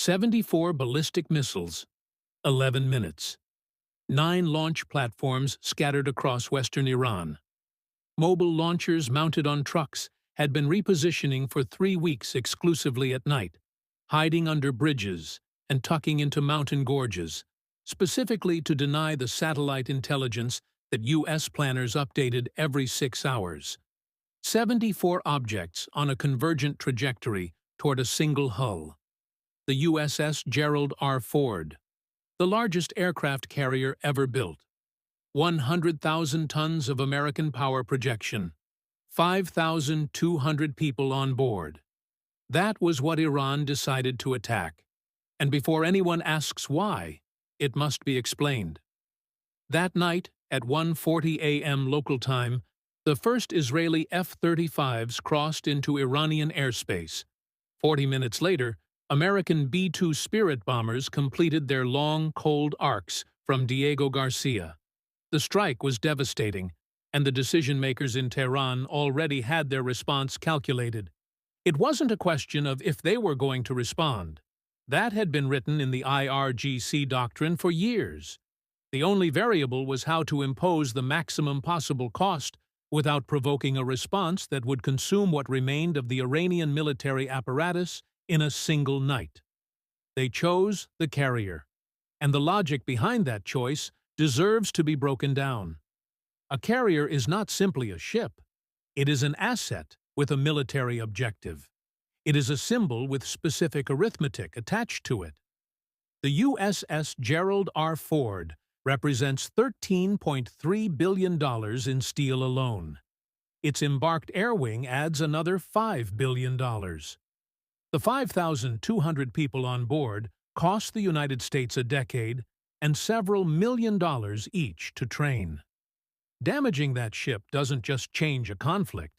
74 ballistic missiles, 11 minutes. 9 launch platforms scattered across western Iran. Mobile launchers mounted on trucks had been repositioning for 3 weeks exclusively at night, hiding under bridges and tucking into mountain gorges, specifically to deny the satellite intelligence that U.S. planners updated every 6 hours. 74 objects on a convergent trajectory toward a single hull. The USS Gerald R. Ford, the largest aircraft carrier ever built. 100,000 tons of American power projection. 5,200 people on board. That was what Iran decided to attack. And before anyone asks why, it must be explained. That night, at 1:40 a.m. local time, the first Israeli F-35s crossed into Iranian airspace. 40 minutes later, American B-2 Spirit bombers completed their long, cold arcs from Diego Garcia. The strike was devastating, and the decision-makers in Tehran already had their response calculated. It wasn't a question of if they were going to respond. That had been written in the IRGC doctrine for years. The only variable was how to impose the maximum possible cost without provoking a response that would consume what remained of the Iranian military apparatus in a single night. They chose the carrier, and the logic behind that choice deserves to be broken down. A carrier is not simply a ship. It is an asset with a military objective. It is a symbol with specific arithmetic attached to it. The USS Gerald R. Ford represents $13.3 billion in steel alone. Its embarked air wing adds another $5 billion. The 5,200 people on board cost the United States a decade and several $million each to train. Damaging that ship doesn't just change a conflict.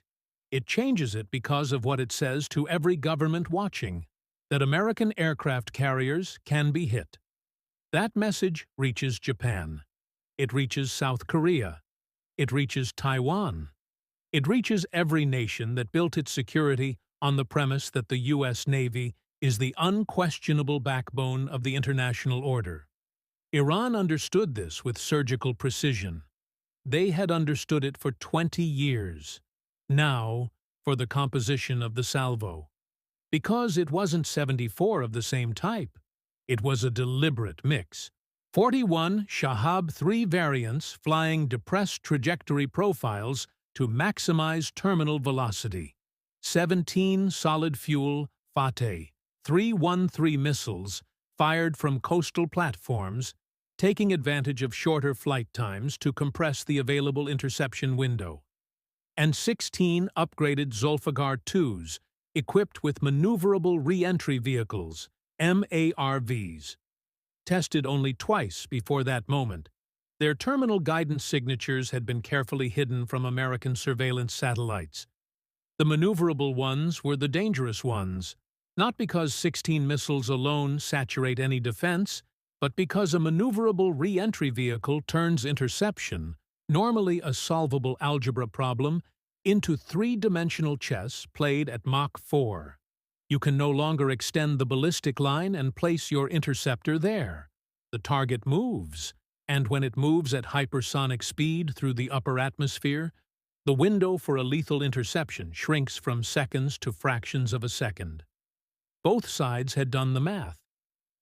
It changes it because of what it says to every government watching, that American aircraft carriers can be hit. That message reaches Japan. It reaches South Korea. It reaches Taiwan. It reaches every nation that built its security on the premise that the U.S. Navy is the unquestionable backbone of the international order. Iran understood this with surgical precision. They had understood it for 20 years. Now, for the composition of the salvo. Because it wasn't 74 of the same type. It was a deliberate mix. 41 Shahab 3 variants flying depressed trajectory profiles to maximize terminal velocity. 17 solid-fuel Fateh 313 missiles fired from coastal platforms, taking advantage of shorter flight times to compress the available interception window. And 16 upgraded Zulfiqar 2s equipped with maneuverable re-entry vehicles, MARVs. Tested only twice before that moment, their terminal guidance signatures had been carefully hidden from American surveillance satellites. The maneuverable ones were the dangerous ones, not because 16 missiles alone saturate any defense, but because a maneuverable re-entry vehicle turns interception, normally a solvable algebra problem, into three-dimensional chess played at Mach 4. You can no longer extend the ballistic line and place your interceptor there. The target moves, and when it moves at hypersonic speed through the upper atmosphere, the window for a lethal interception shrinks from seconds to fractions of a second. Both sides had done the math.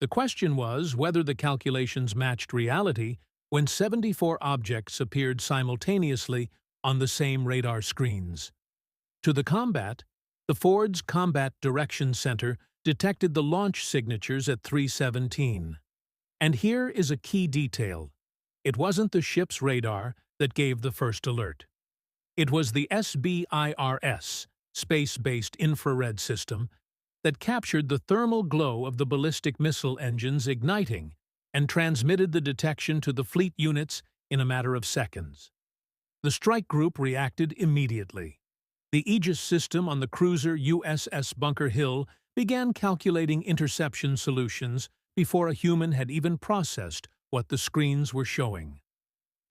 The question was whether the calculations matched reality when 74 objects appeared simultaneously on the same radar screens. To the combat, the Ford's Combat Direction Center detected the launch signatures at 3:17. And here is a key detail. It wasn't the ship's radar that gave the first alert. It was the SBIRS, space-based infrared system, that captured the thermal glow of the ballistic missile engines igniting and transmitted the detection to the fleet units in a matter of seconds. The strike group reacted immediately. The Aegis system on the cruiser USS Bunker Hill began calculating interception solutions before a human had even processed what the screens were showing.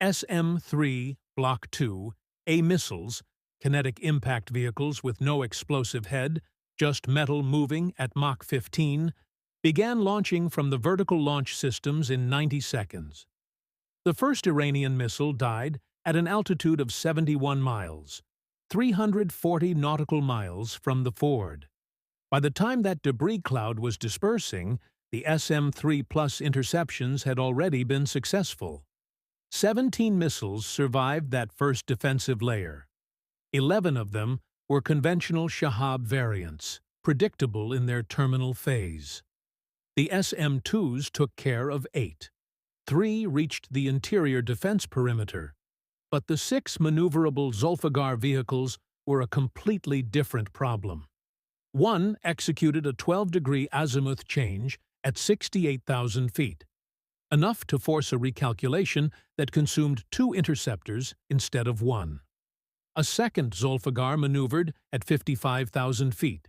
SM-3 Block 2 A missiles, kinetic impact vehicles with no explosive head, just metal moving at Mach 15, began launching from the vertical launch systems in 90 seconds. The first Iranian missile died at an altitude of 71 miles, 340 nautical miles from the Ford. By the time that debris cloud was dispersing, the SM-3 Plus interceptions had already been successful. 17 missiles survived that first defensive layer. 11 of them were conventional Shahab variants, predictable in their terminal phase. The SM-2s took care of 8. 3 reached the interior defense perimeter, but the 6 maneuverable Zulfiqar vehicles were a completely different problem. One executed a 12-degree azimuth change at 68,000 feet, enough to force a recalculation that consumed 2 interceptors instead of 1. A second Zulfiqar maneuvered at 55,000 feet.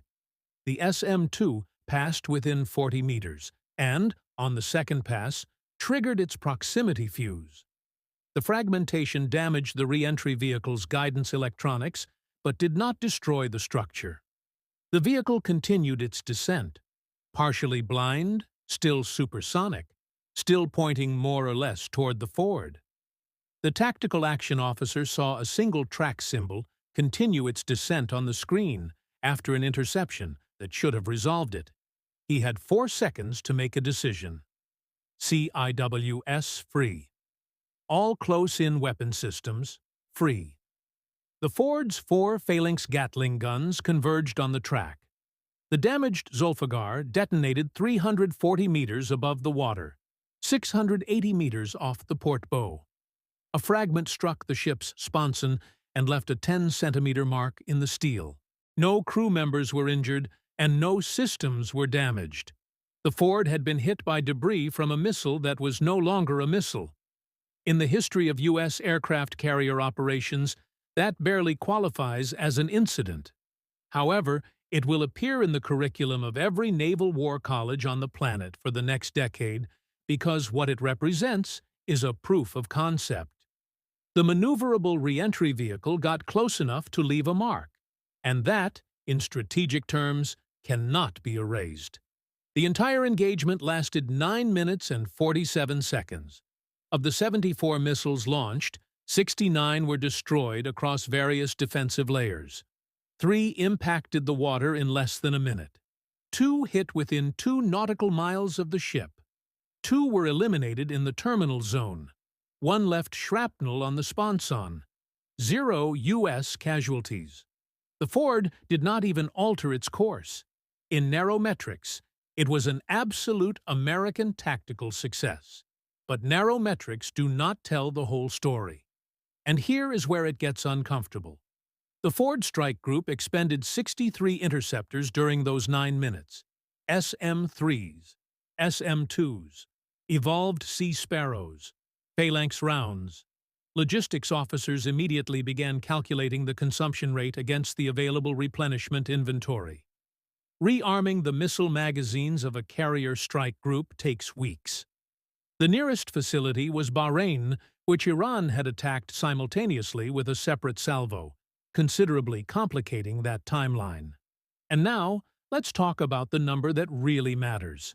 The SM-2 passed within 40 meters and, on the second pass, triggered its proximity fuse. The fragmentation damaged the re-entry vehicle's guidance electronics but did not destroy the structure. The vehicle continued its descent, partially blind, still supersonic, still pointing more or less toward the Ford. The tactical action officer saw a single track symbol continue its descent on the screen after an interception that should have resolved it. He had 4 seconds to make a decision. CIWS free. All close-in weapon systems free. The Ford's 4 phalanx Gatling guns converged on the track. The damaged Zulfiqar detonated 340 meters above the water, 680 meters off the port bow. A fragment struck the ship's sponson and left a 10-centimeter mark in the steel. No crew members were injured, and no systems were damaged. The Ford had been hit by debris from a missile that was no longer a missile. In the history of U.S. aircraft carrier operations, that barely qualifies as an incident. However, it will appear in the curriculum of every naval war college on the planet for the next decade because what it represents is a proof of concept. The maneuverable re-entry vehicle got close enough to leave a mark, and that, in strategic terms, cannot be erased. The entire engagement lasted 9 minutes and 47 seconds. Of the 74 missiles launched, 69 were destroyed across various defensive layers. 3 impacted the water in less than a minute. 2 hit within 2 nautical miles of the ship. 2 were eliminated in the terminal zone. 1 left shrapnel on the sponson. 0 U.S. casualties. The Ford did not even alter its course. In narrow-metrics, it was an absolute American tactical success. But narrow-metrics do not tell the whole story. And here is where it gets uncomfortable. The Ford strike group expended 63 interceptors during those 9 minutes. SM-3s, SM-2s, evolved Sea Sparrows, phalanx rounds. Logistics officers immediately began calculating the consumption rate against the available replenishment inventory. Rearming the missile magazines of a carrier strike group takes weeks. The nearest facility was Bahrain, which Iran had attacked simultaneously with a separate salvo, considerably complicating that timeline. And now, let's talk about the number that really matters: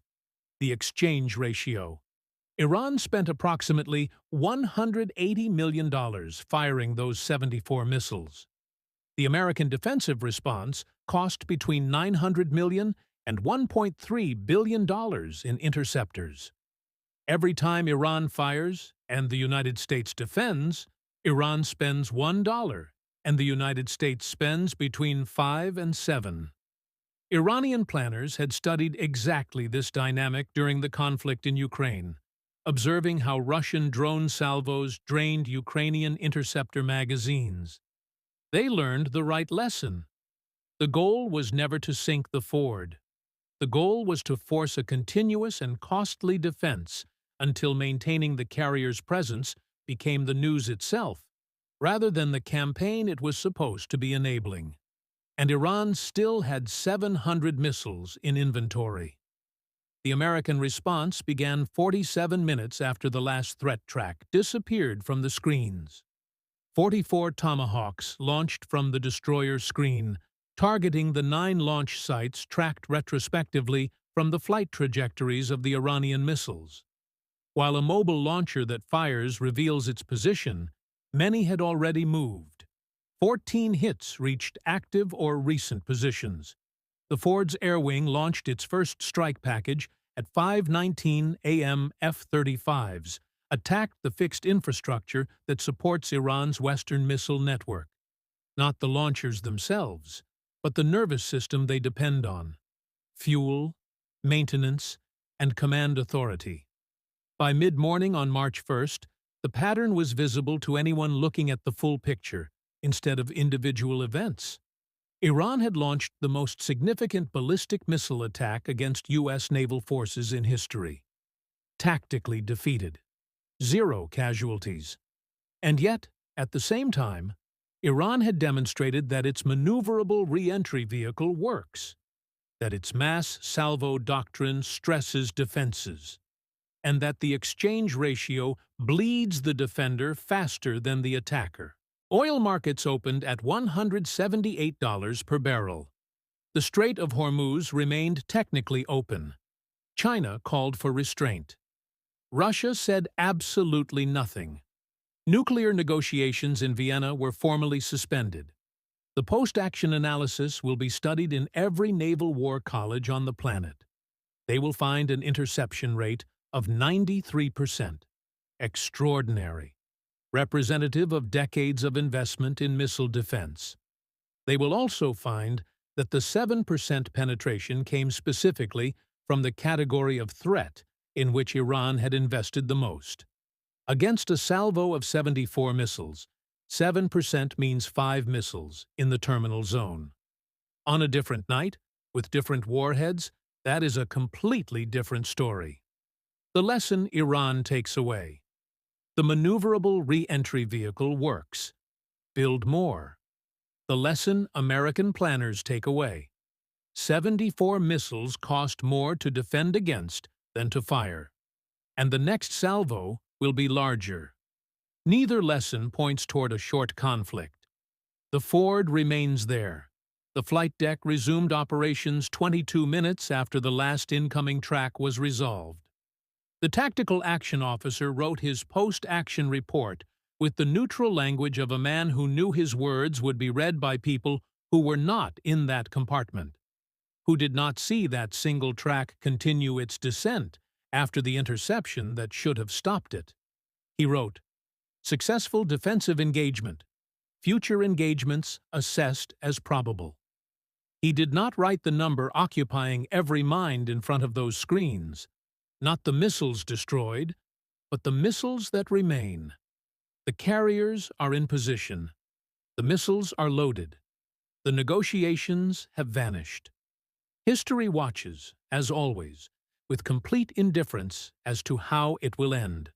the exchange ratio. Iran spent approximately $180 million firing those 74 missiles. The American defensive response cost between $900 million and $1.3 billion in interceptors. Every time Iran fires and the United States defends, Iran spends $1 and the United States spends between 5 and 7. Iranian planners had studied exactly this dynamic during the conflict in Ukraine, observing how Russian drone salvos drained Ukrainian interceptor magazines. They learned the right lesson. The goal was never to sink the Ford. The goal was to force a continuous and costly defense until maintaining the carrier's presence became the news itself, rather than the campaign it was supposed to be enabling. And Iran still had 700 missiles in inventory. The American response began 47 minutes after the last threat track disappeared from the screens. 44 Tomahawks launched from the destroyer screen, targeting the 9 launch sites tracked retrospectively from the flight trajectories of the Iranian missiles. While a mobile launcher that fires reveals its position, many had already moved. 14 hits reached active or recent positions. The Ford's Air Wing launched its first strike package at 5:19 a.m. F-35s, attacked the fixed infrastructure that supports Iran's Western missile network. Not the launchers themselves, but the nervous system they depend on: fuel, maintenance, and command authority. By mid-morning on March 1st, the pattern was visible to anyone looking at the full picture, instead of individual events. Iran had launched the most significant ballistic missile attack against U.S. naval forces in history. Tactically defeated. 0 casualties. And yet, at the same time, Iran had demonstrated that its maneuverable re-entry vehicle works, that its mass salvo doctrine stresses defenses, and that the exchange ratio bleeds the defender faster than the attacker. Oil markets opened at $178 per barrel. The Strait of Hormuz remained technically open. China called for restraint. Russia said absolutely nothing. Nuclear negotiations in Vienna were formally suspended. The post-action analysis will be studied in every naval war college on the planet. They will find an interception rate of 93%. Extraordinary. Representative of decades of investment in missile defense. They will also find that the 7% penetration came specifically from the category of threat in which Iran had invested the most. Against a salvo of 74 missiles, 7% means 5 missiles in the terminal zone. On a different night, with different warheads, that is a completely different story. The lesson Iran takes away: the maneuverable re-entry vehicle works. Build more. The lesson American planners take away: 74 missiles cost more to defend against than to fire, and the next salvo will be larger. Neither lesson points toward a short conflict. The Ford remains there. The flight deck resumed operations 22 minutes after the last incoming track was resolved. The tactical action officer wrote his post-action report with the neutral language of a man who knew his words would be read by people who were not in that compartment, who did not see that single track continue its descent after the interception that should have stopped it. He wrote, "Successful defensive engagement. Future engagements assessed as probable." He did not write the number occupying every mind in front of those screens. Not the missiles destroyed, but the missiles that remain. The carriers are in position. The missiles are loaded. The negotiations have vanished. History watches, as always, with complete indifference as to how it will end.